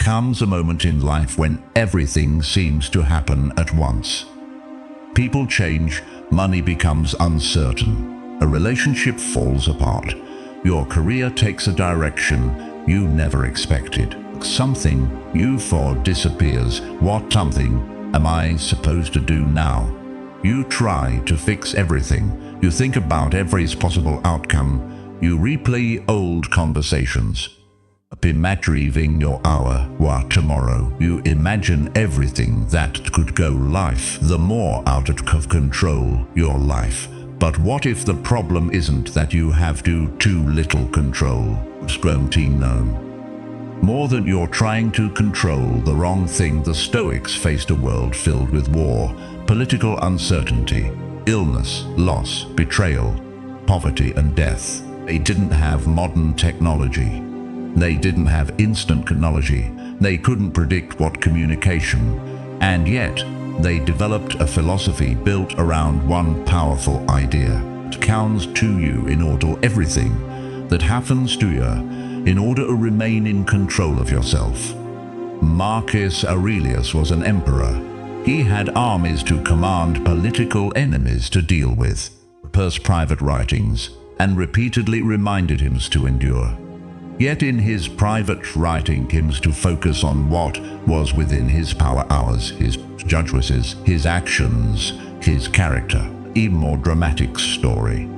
comes a moment in life when everything seems to happen at once. People change, money becomes uncertain, a relationship falls apart, your career takes a direction you never expected. Something you thought disappears. What something am I supposed to do now? You try to fix everything. You think about every possible outcome. You replay old conversations. Imagining your hour or tomorrow. You imagine everything that could go life, the more out of control your life. But what if the problem isn't that you have too little control? More than you're trying to control the wrong thing. The Stoics faced a world filled with war, political uncertainty, illness, loss, betrayal, poverty and death. They didn't have modern technology. They didn't have instant technology. They couldn't predict what communication. And yet, they developed a philosophy built around one powerful idea. It counts to you in order everything that happens to you in order to remain in control of yourself. Marcus Aurelius was an emperor. He had armies to command, political enemies to deal with, private writings, and repeatedly reminded him to endure. Yet in his private writing him to focus on what was within his power hours, his judgments, his actions, his character. Even more dramatic story.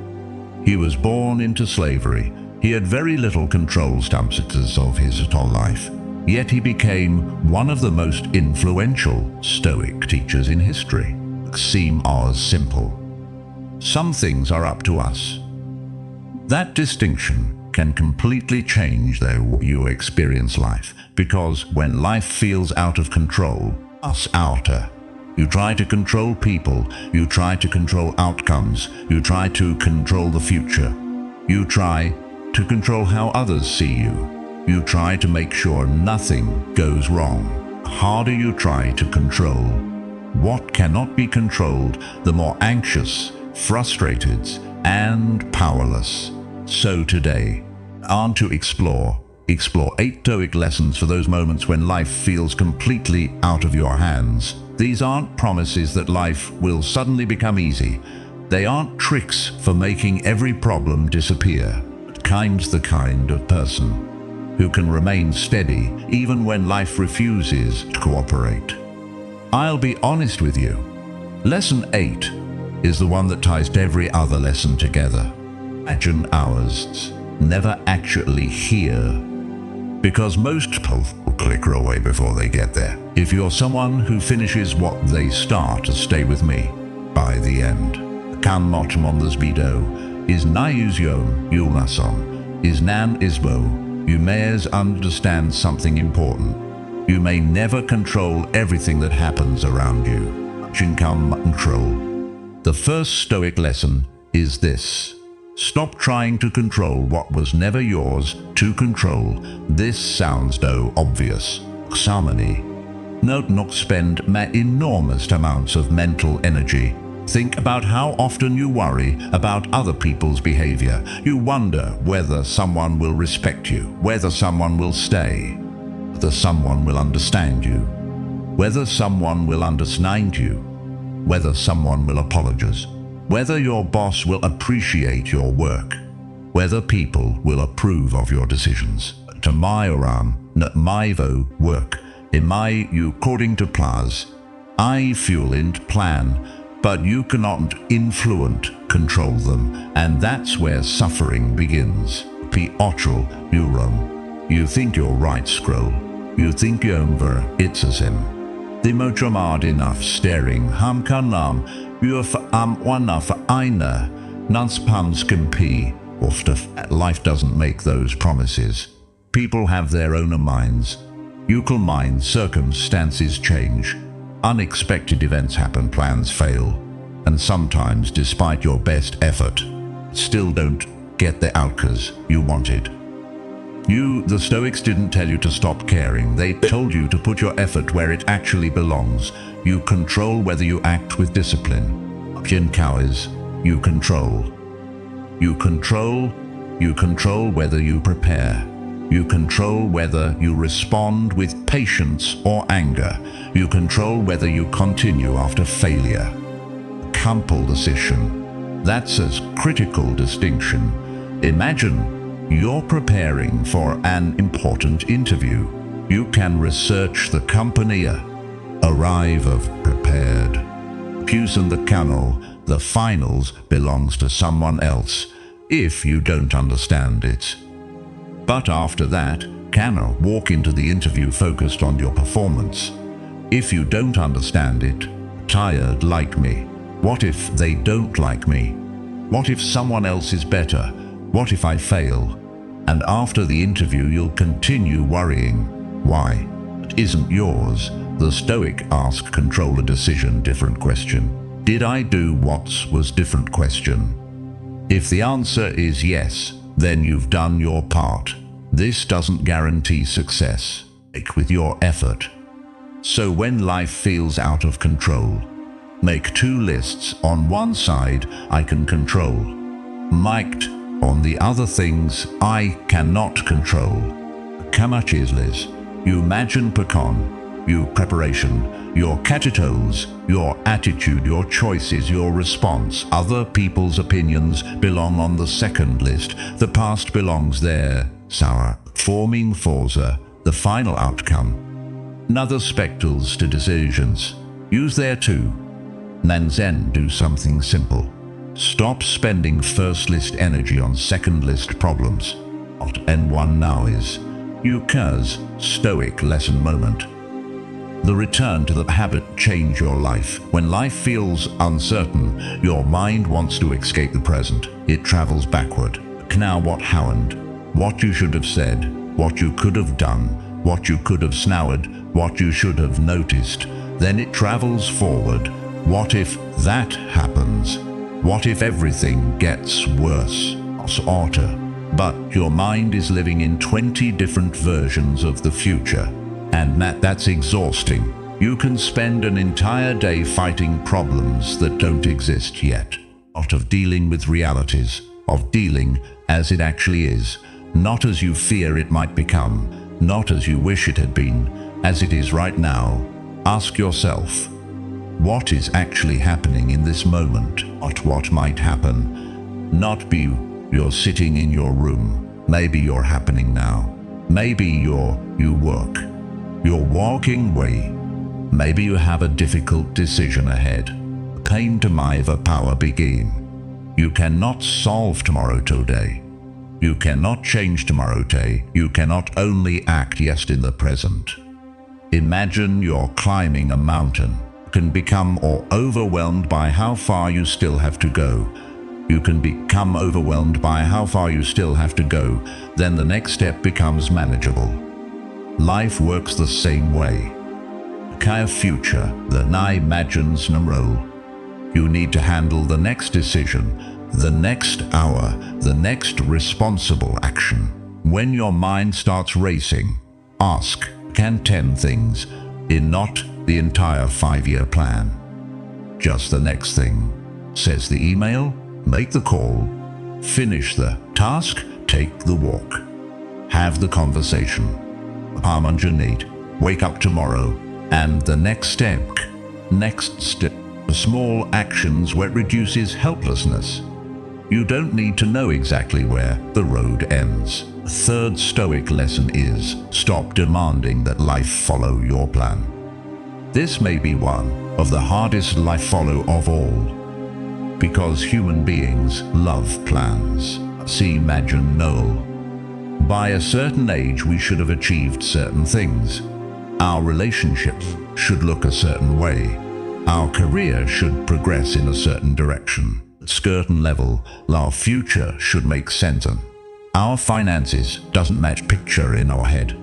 He was born into slavery. He had very little control circumstances of his whole life. Yet he became one of the most influential Stoic teachers in history. Seem as simple. Some things are up to us. That distinction can completely change the way you experience life, because when life feels out of control, you try to control people, you try to control outcomes, you try to control the future, you try to control how others see you, you try to make sure nothing goes wrong. The harder you try to control what cannot be controlled, the more anxious, frustrated, and powerless. So today, I want to explore 8 Stoic lessons for those moments when life feels completely out of your hands. These aren't promises that life will suddenly become easy. They aren't tricks for making every problem disappear. Kind's the kind of person who can remain steady even when life refuses to cooperate. I'll be honest with you. Lesson 8 is the one that ties every other lesson together. Imagine ours never actually here, because most people click away before they get there. If you're someone who finishes what they start, stay with me by the end. Kan motomonders bido is naiusion yulason is nan isbo. You may understand something important. You may never control everything that happens around you. Chinkan control. The first Stoic lesson is this. Stop trying to control what was never yours to control. This sounds so obvious. Harmony. Not spend enormous amounts of mental energy. Think about how often you worry about other people's behavior. You wonder whether someone will respect you, whether someone will stay, whether someone will understand you, whether someone will understand you, whether someone will apologize, whether your boss will appreciate your work, whether people will approve of your decisions. To my work, in my you according to plans, I fuel and plan, but you cannot influence, control them, and that's where suffering begins. Piotr Neuron. You think you're right, scroll. You think you're over, it's a sim. The mojamad enough staring, ham kanam, one of einer, nanspanskampi, life doesn't make those promises. People have their own minds. Euclid mind, circumstances change. Unexpected events happen, plans fail. And sometimes, despite your best effort, still don't get the outcomes you wanted. The Stoics didn't tell you to stop caring. They told you to put your effort where it actually belongs. You control whether you act with discipline. Jin Cows, you control. You control whether you prepare. You control whether you respond with patience or anger. You control whether you continue after failure. Compel decision. That's a critical distinction. Imagine you're preparing for an important interview. You can research the company, arrive of prepared. Puce in the canal, the finals belongs to someone else, if you don't understand it. But after that, can walk into the interview focused on your performance. If you don't understand it, tired like me. What if they don't like me? What if someone else is better? What if I fail? And after the interview, you'll continue worrying. Why? It isn't yours. The Stoic ask control a decision, different question. Did I do what was different question? If the answer is yes, then you've done your part. This doesn't guarantee success. Make with your effort. So when life feels out of control, make two lists. On one side, I can control. Marked on the other things I cannot control. Kamachisles. You imagine pecan, you preparation, your catitoes, your attitude, your choices, your response. Other people's opinions belong on the second list. The past belongs there. Sour, forming forza, the final outcome. Another spectacles to decisions. Use there too. Nanzen, do something simple. Stop spending first list energy on second list problems. And one now is. Yuka's Stoic lesson moment. The return to the habit change your life. When life feels uncertain, your mind wants to escape the present. It travels backward. Now what happened? What you should have said, what you could have done, what you could have snowed, what you should have noticed. Then it travels forward. What if that happens? What if everything gets worse? But your mind is living in 20 different versions of the future, and that's exhausting. You can spend an entire day fighting problems that don't exist yet. Not of dealing with realities, of dealing as it actually is, not as you fear it might become, not as you wish it had been, as it is right now. Ask yourself, what is actually happening in this moment? Not what might happen. Not be you're sitting in your room. Maybe you're happening now. Maybe you work. You're walking away. Maybe you have a difficult decision ahead. Pain to my power begin. You cannot solve tomorrow today. You cannot change tomorrow day. You cannot only act yes in the present. Imagine you're climbing a mountain. You can become overwhelmed by how far you still have to go. You can become overwhelmed by how far you still have to go. Then the next step becomes manageable. Life works the same way. Kaya future, the na imagines na role. You need to handle the next decision, the next hour, the next responsible action. When your mind starts racing, ask, can 10 things, in not the entire 5-year plan. Just the next thing, says the email. Make the call, finish the task, take the walk, have the conversation. Parmanjanate, wake up tomorrow, and the next step, the small actions where it reduces helplessness. You don't need to know exactly where the road ends. The third Stoic lesson is, stop demanding that life follow your plan. This may be one of the hardest life follow of all. Because human beings love plans. See Imagine Noel. By a certain age we should have achieved certain things. Our relationships should look a certain way. Our career should progress in a certain direction. At certain level, our future should make sense. Our finances doesn't match picture in our head.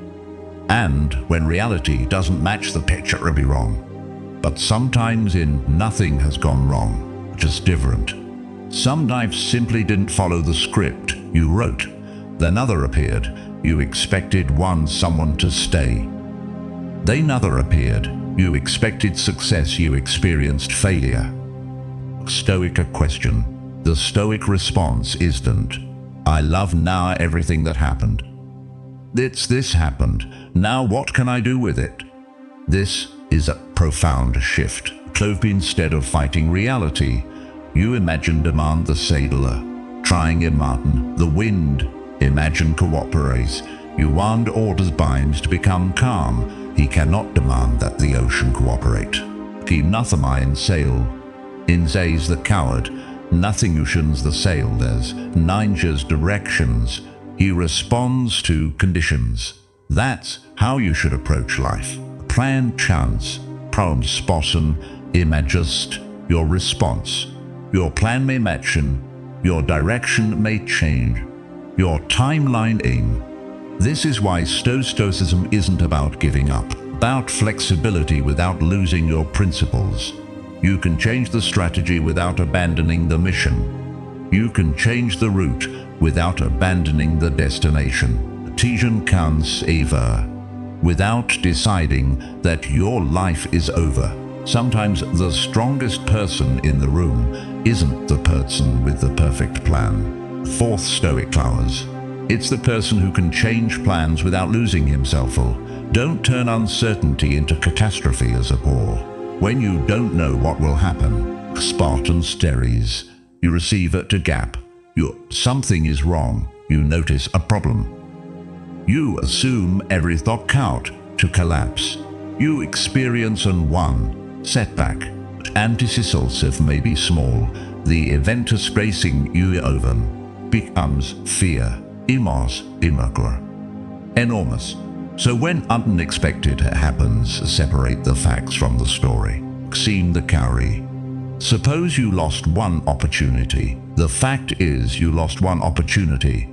And when reality doesn't match the picture, it'll be wrong. But sometimes nothing has gone wrong. Just different. Some lives simply didn't follow the script you wrote. Then other appeared. You expected someone to stay. Then other appeared. You expected success. You experienced failure. Stoic question. The Stoic response isn't, I love now everything that happened. This happened. Now what can I do with it? This is a profound shift. Clove instead of fighting reality, you imagine demand the sailor. Trying imagine the wind. Imagine cooperates. You want orders binds to become calm. He cannot demand that the ocean cooperate. Keep nothing in sail. In says the coward. Nothing ushins the sail. There's ninjas directions. He responds to conditions. That's how you should approach life. Plan chance. Problem spotten. Imagist your response. Your plan may mention. Your direction may change. Your timeline aim. This is why Stoicism isn't about giving up. About flexibility without losing your principles. You can change the strategy without abandoning the mission. You can change the route without abandoning the destination. Artesian can't ever. Without deciding that your life is over. Sometimes the strongest person in the room isn't the person with the perfect plan. Fourth Stoic hours. It's the person who can change plans without losing himself. Don't turn uncertainty into catastrophe as a bore. When you don't know what will happen, Spartan steries. You receive it to gap. Something is wrong. You notice a problem. You assume every thought count to collapse. You experience one setback. Antisulsive may be small. The event disgracing you over becomes fear. Enormous. So when unexpected happens, separate the facts from the story. Seem the carry. Suppose you lost one opportunity. The fact is you lost one opportunity.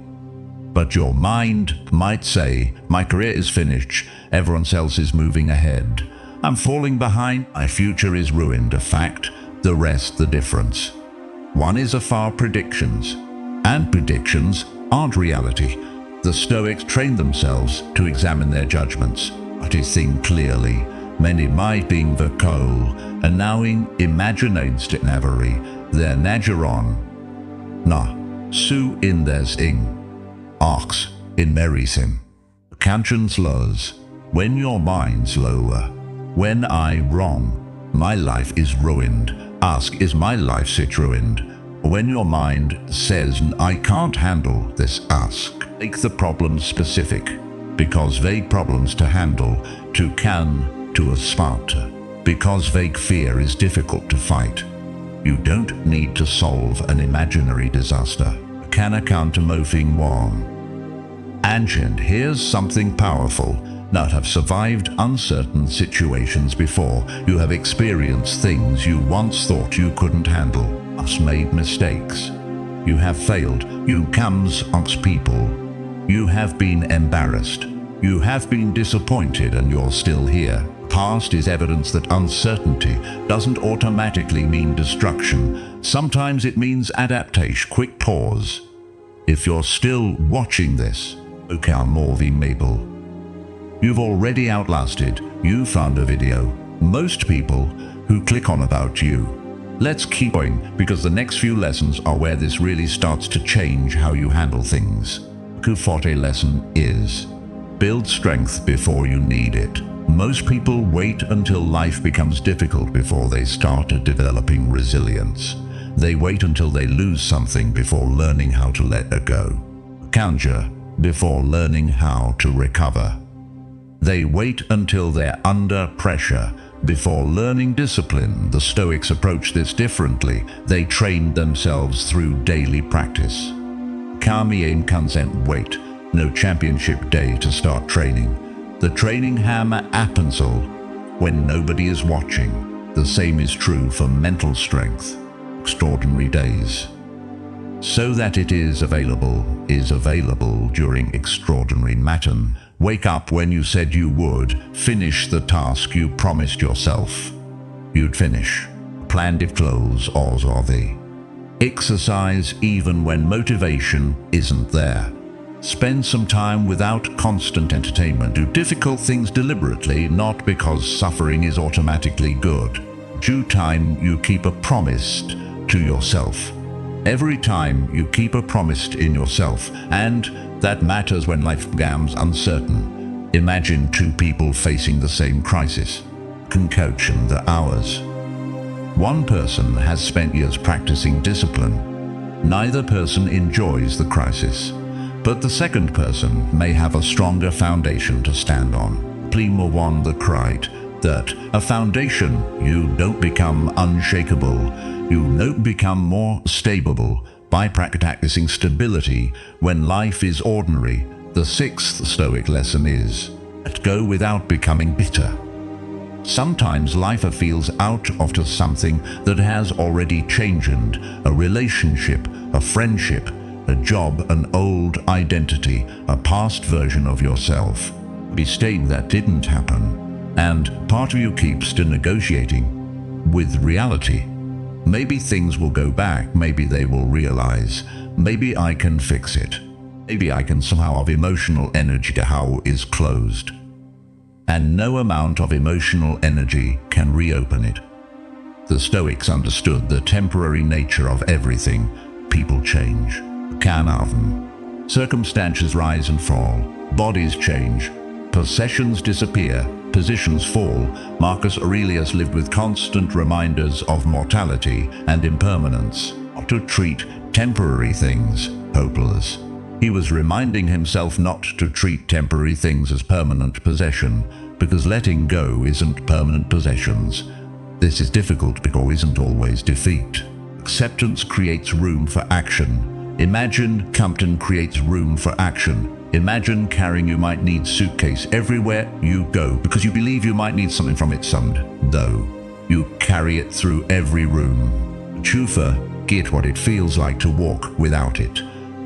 But your mind might say, my career is finished, everyone else is moving ahead. I'm falling behind, my future is ruined. A fact, the rest the difference. One is a far predictions, and predictions aren't reality. The Stoics trained themselves to examine their judgments, to think clearly. Many might being the coal, and now in imaginates to navari, their nageron. Su in there's ing. Ox in merisim. Conscience lows. When your mind's lower. When I wrong, my life is ruined. Ask, is my life sit ruined? When your mind says, I can't handle this, ask. Make the problem specific, because vague problems to handle, to can, to aspire to. Because vague fear is difficult to fight. You don't need to solve an imaginary disaster. Can account to mofing one. And here's something powerful. Not have survived uncertain situations before. You have experienced things you once thought you couldn't handle. Us made mistakes. You have failed. You comes amongst people. You have been embarrassed. You have been disappointed, and you're still here. Past is evidence that uncertainty doesn't automatically mean destruction. Sometimes it means adaptation. Quick pause. If you're still watching this, okay, I'm Morvie Mabel. You've already outlasted. You found a video. Most people who click on about you. Let's keep going, because the next few lessons are where this really starts to change how you handle things. Kufote lesson is, build strength before you need it. Most people wait until life becomes difficult before they start developing resilience. They wait until they lose something before learning how to let it go. Kanja, before learning how to recover. They wait until they're under pressure before learning discipline. The Stoics approach this differently. They trained themselves through daily practice. Kami aim consent wait. No championship day to start training. The training hammer appensel when nobody is watching. The same is true for mental strength. Extraordinary days. So that it is available during extraordinary matin. Wake up when you said you would. Finish the task you promised yourself you'd finish. Planned if close odds are thee. Exercise even when motivation isn't there. Spend some time without constant entertainment. Do difficult things deliberately, not because suffering is automatically good. Due time you keep a promise to yourself. Every time you keep a promise in yourself, and That matters when life becomes uncertain. Imagine two people facing the same crisis. Concaution the hours. One person has spent years practicing discipline. Neither person enjoys the crisis, but the second person may have a stronger foundation to stand on. Plima won the cried that a foundation, you don't become unshakable, you don't become more stable by practicing stability when life is ordinary. The sixth Stoic lesson is, let go without becoming bitter. Sometimes life feels out of something that has already changed, a relationship, a friendship, a job, an old identity, a past version of yourself. Be stating that didn't happen, and part of you keeps to negotiating with reality. Maybe things will go back, maybe they will realize, maybe I can fix it. Maybe I can somehow have emotional energy to how is closed. And no amount of emotional energy can reopen it. The Stoics understood the temporary nature of everything. People change. Can happen. Circumstances rise and fall. Bodies change. Possessions disappear. Positions fall. Marcus Aurelius lived with constant reminders of mortality and impermanence. Not to treat temporary things hopeless. He was reminding himself not to treat temporary things as permanent possession, because letting go isn't permanent possessions. This is difficult because isn't always defeat. Acceptance creates room for action. Imagine Compton creates room for action. Imagine carrying you might need suitcase everywhere you go because you believe you might need something from it someday. Though you carry it through every room. Chufa, get what it feels like to walk without it.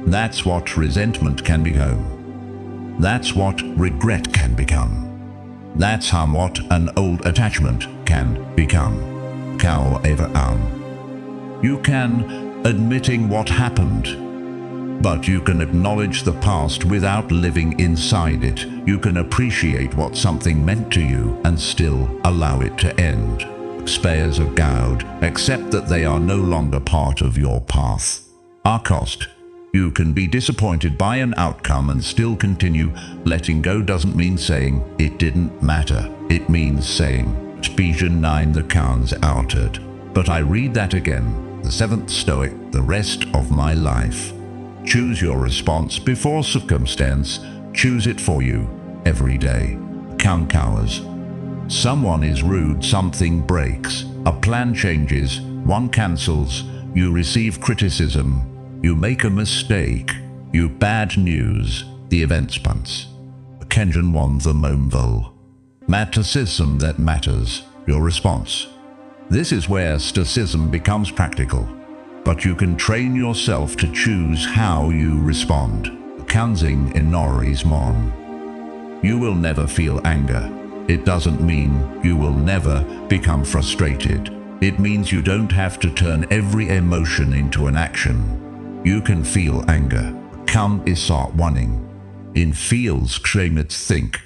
That's what resentment can become. That's what regret can become. That's how what an old attachment can become. You can admitting what happened. But you can acknowledge the past without living inside it. You can appreciate what something meant to you and still allow it to end. Spares of God, accept that they are no longer part of your path. Our cost. You can be disappointed by an outcome and still continue. Letting go doesn't mean saying it didn't matter. It means saying, Ephesians 9 the Khans outed. But I read that again. The seventh Stoic, the rest of my life. Choose your response before circumstance. Choose it for you every day. Counters. Someone is rude, something breaks. A plan changes, one cancels. You receive criticism. You make a mistake. You bad news. The event spans. Kenjan won the Momvol. Stoicism that matters. Your response. This is where Stoicism becomes practical. But you can train yourself to choose how you respond. Kanzing Inoris Mon. You will never feel anger. It doesn't mean you will never become frustrated. It means you don't have to turn every emotion into an action. You can feel anger. Kan isart wanting. In feels its think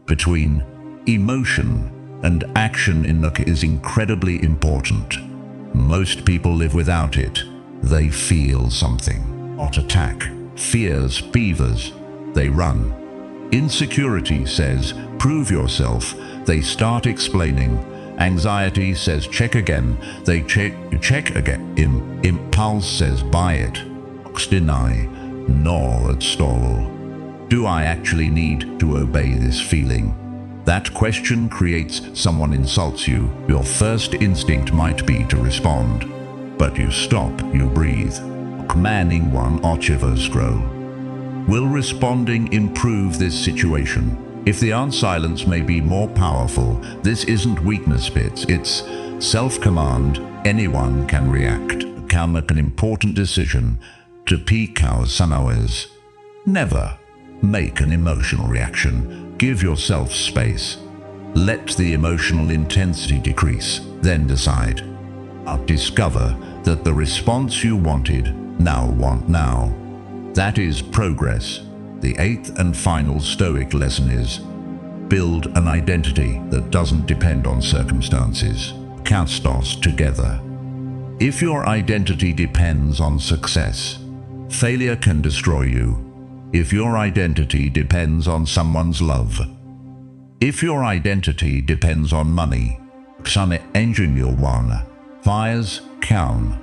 between emotion and action in is incredibly important. Most people live without it. They feel something. Not attack. Fears, beavers. They run. Insecurity says, prove yourself. They start explaining. Anxiety says, check again. They check again. Impulse says, buy it. Deny. Nor at stall. Do I actually need to obey this feeling? That question creates someone insults you. Your first instinct might be to respond. But you stop, you breathe. Manning one Archiver scroll. Will responding improve this situation? If the silence may be more powerful, this isn't weakness bits, it's self-command. Anyone can react. Can make an important decision to peak our sunhours. Never make an emotional reaction. Give yourself space. Let the emotional intensity decrease, then decide. Discover that the response you wanted want now. That is progress. The eighth and final Stoic lesson is build an identity that doesn't depend on circumstances. Kastos together. If your identity depends on success, failure can destroy you. if your identity depends on someone's love. If your identity depends on money, Xane Engineer 1, fires Kaun.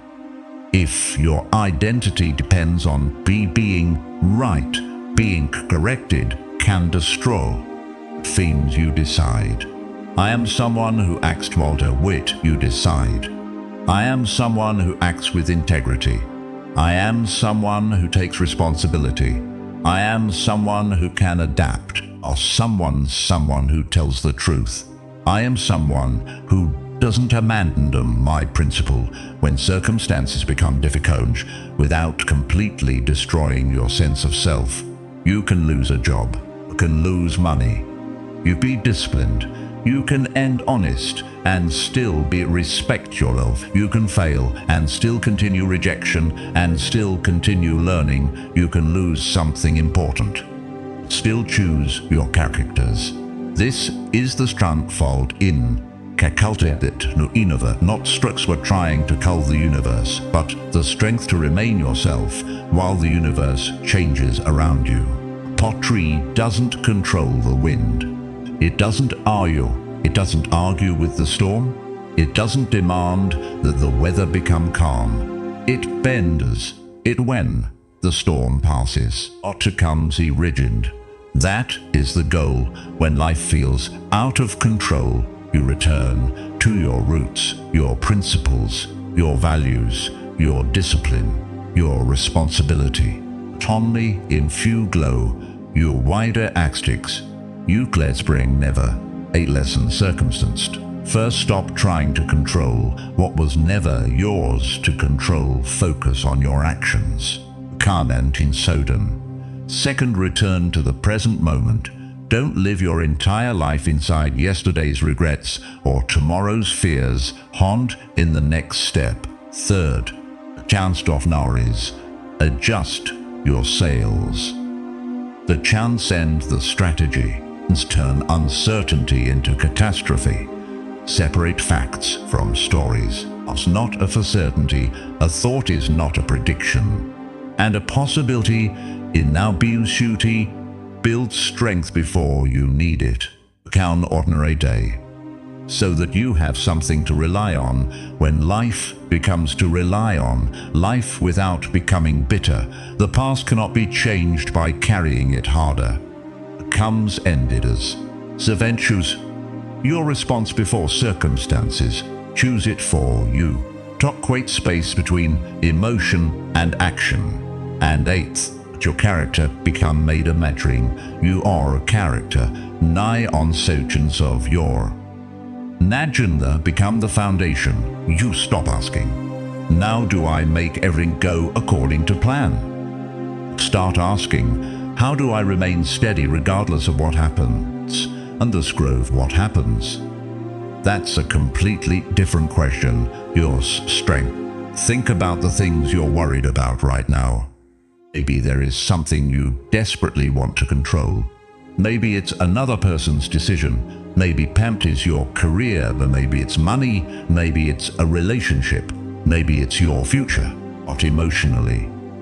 If your identity depends on being right, being corrected can destroy. Themes you decide. I am someone who acts Walter Wit, you decide. I am someone who acts with integrity. I am someone who takes responsibility. I am someone who can adapt, or someone who tells the truth. I am someone who doesn't abandon my principle when circumstances become difficult without completely destroying your sense of self. You can lose a job, you can lose money. You be disciplined. You can end honest and still respect your love. You can fail and still continue rejection and still continue learning. You can lose something important. Still choose your characters. This is the stronghold in Kakultet no Inova. Not strokes were trying to cull the universe, but the strength to remain yourself while the universe changes around you. Pottery doesn't control the wind. It doesn't argue. It doesn't argue with the storm. It doesn't demand that the weather become calm. It bends it when the storm passes. Otter comes rigid. That is the goal. When life feels out of control, you return to your roots, your principles, your values, your discipline, your responsibility. Only in few glow, your wider axtics. You let's bring never a lesson circumstanced. First, stop trying to control what was never yours to control. Focus on your actions. Kanent in Soden. Second, return to the present moment. Don't live your entire life inside yesterday's regrets or tomorrow's fears. Haunt in the next step. Third, chance of now is adjust your sails. The chance and the strategy turn uncertainty into catastrophe. Separate facts from stories. It's not a for certainty, a thought is not a prediction. And a possibility in now being shooty, build strength before you need it. Count ordinary day, so that you have something to rely on when life becomes to rely on, life without becoming bitter. The past cannot be changed by carrying it harder. Comes ended as choose your response before circumstances. Choose it for you. Talk create space between emotion and action. And eighth, your character become made a mattering. You are a character, nigh on sochens of your Najanda become the foundation. You stop asking, now do I make everything go according to plan? Start asking, how do I remain steady regardless of what happens? Undersgrove what happens? That's a completely different question. Your strength. Think about the things you're worried about right now. Maybe there is something you desperately want to control. Maybe it's another person's decision. Maybe PEMT is your career, but maybe it's money. Maybe it's a relationship. Maybe it's your future. What emotionally?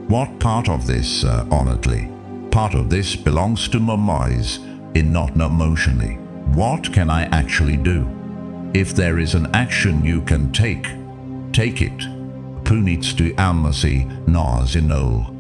What part of this, honestly? Part of this belongs to my minds, in not emotionally. What can I actually do? If there is an action you can take it. Punits to almasi nas inol.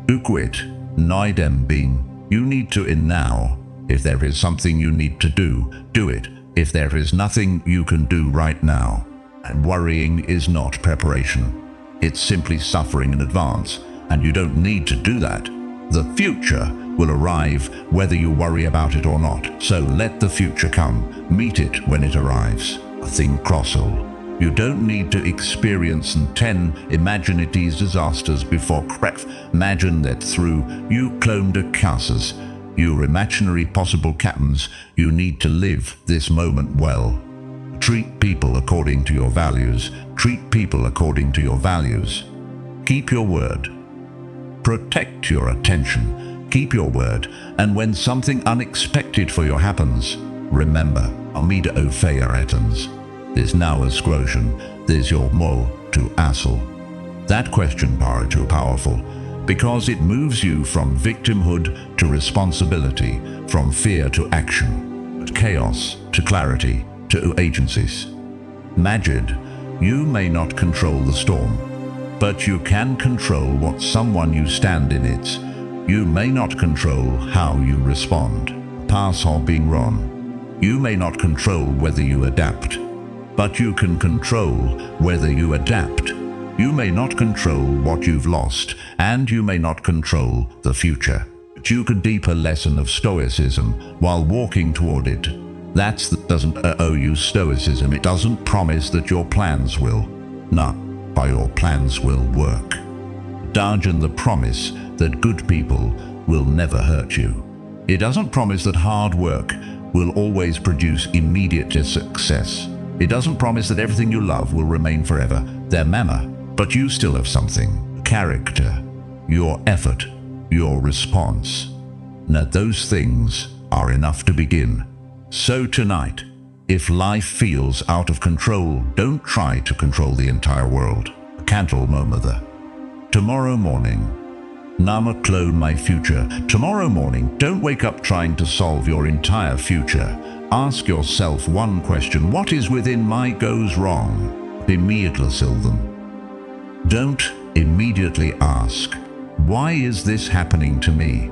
Uquit, nidem being. You need to in now. If there is something you need to do it. If there is nothing you can do right now. And worrying is not preparation. It's simply suffering in advance, and you don't need to do that. The future will arrive whether you worry about it or not. So let the future come. Meet it when it arrives. A thing crossel. You don't need to experience 10 imaginative disasters before crap. Imagine that through you cloned a casas. Your imaginary possible captains, you need to live this moment well. Treat people according to your values. Treat people according to your values. Keep your word. Protect your attention. Keep your word. And when something unexpected for you happens, remember, Amida Ofeya Etans. There's now a scrotion. There's your mo to assel. That question power too powerful. because it moves you from victimhood to responsibility, from fear to action, chaos to clarity to agencies. Majid, you may not control the storm, but you can control what someone you stand in it. You may not control how you respond. Pass on being wrong. You may not control whether you adapt, but you can control whether you adapt. You may not control what you've lost, and you may not control the future. But you can deeper lesson of Stoicism while walking toward it. That doesn't owe you Stoicism. It doesn't promise that your plans will. Not by your plans will work. Darjan the promise that good people will never hurt you. It doesn't promise that hard work will always produce immediate success. It doesn't promise that everything you love will remain forever. They're mama, but you still have something. Character, your effort, your response. Now those things are enough to begin. So tonight, if life feels out of control, don't try to control the entire world. Cantle Momother. Tomorrow morning, Nama clone my future. Tomorrow morning, don't wake up trying to solve your entire future. Ask yourself one question: what is within my goes wrong? Immediately solve them. Don't immediately ask, why is this happening to me?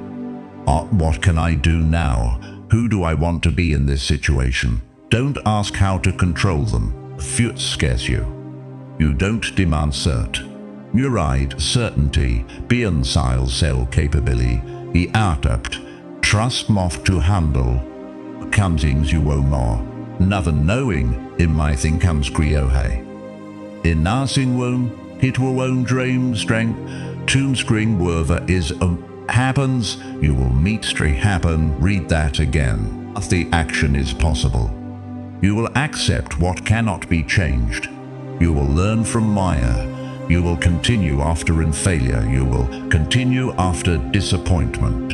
Or what can I do now? Who do I want to be in this situation? Don't ask how to control them. Fear scares you. You don't demand cert. Muride certainty, beyond cell capability, the outdapt, trust moth to handle, comes you wo more, nothing knowing, in my thing comes criohe. In narsing womb, it will own dream strength, tomb screen werver is happens, you will meet straight happen, read that again. The action is possible. You will accept what cannot be changed. You will learn from Maya. You will continue after in failure. You will continue after disappointment.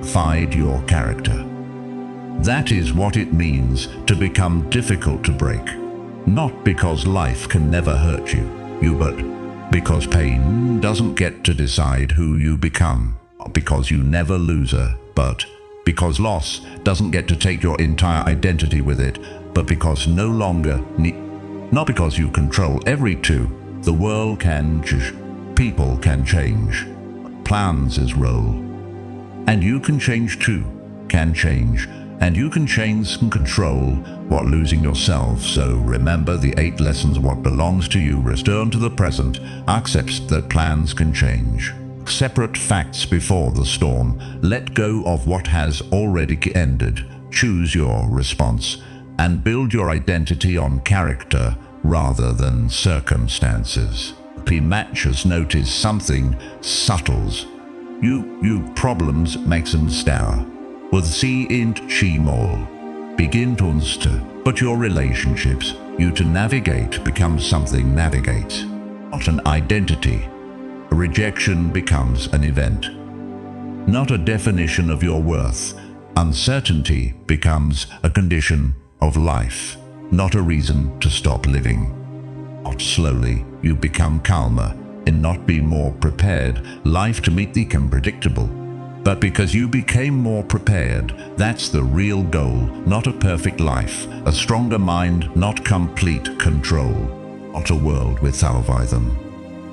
Find your character. That is what it means to become difficult to break. Not because life can never hurt you, but because pain doesn't get to decide who you become. Not because you never lose her, but because loss doesn't get to take your entire identity with it, but because no longer not because you control every two. The world can change, people can change, plans is role. And you can change too, can change, and you can change and control what losing yourself. So remember the 8 lessons of what belongs to you, return to the present, accept that plans can change. Separate facts before the storm, let go of what has already ended, choose your response, and build your identity on character rather than circumstances. P matches notice something subtles. You problems makes them star. With C int she more. Begin to unster, but your relationships, you to navigate becomes something navigates. Not an identity. A rejection becomes an event. Not a definition of your worth. Uncertainty becomes a condition of life. Not a reason to stop living. Not slowly, you become calmer and not be more prepared, life to meet the unpredictable. But because you became more prepared, that's the real goal, not a perfect life, a stronger mind, not complete control, not a world without them.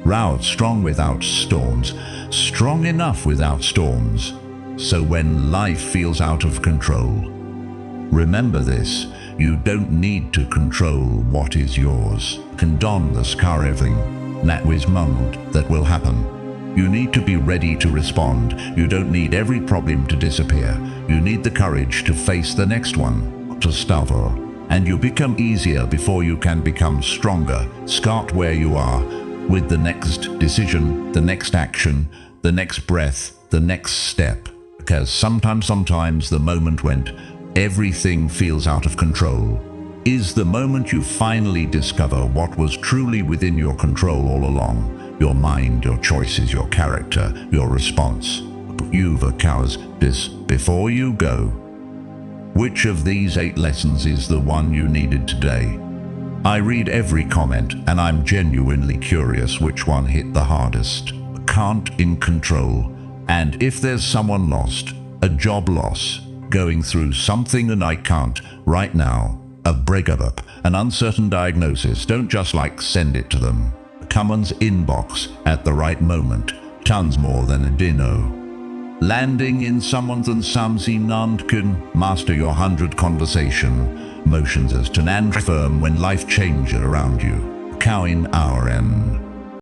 Rout strong without storms, strong enough without storms. So when life feels out of control, remember this. You don't need to control what is yours. Can don the scar everything. That was moment that will happen. You need to be ready to respond. You don't need every problem to disappear. You need the courage to face the next one, to starve. And you become easier before you can become stronger. Start where you are, with the next decision, the next action, the next breath, the next step. Because sometimes the moment when everything feels out of control is the moment you finally discover what was truly within your control all along. Your mind, your choices, your character, your response. You've accounts this before you go. Which of these 8 lessons is the one you needed today? I read every comment and I'm genuinely curious which one hit the hardest. can't in control. And if there's someone lost, a job loss, going through something and I can't right now, a breakup, an uncertain diagnosis, don't just send it to them. Someone's inbox at the right moment, tons more than a dino. Landing in someone's and samsi can master your 100 conversation, motions as to and firm when life changes around you. Cow in our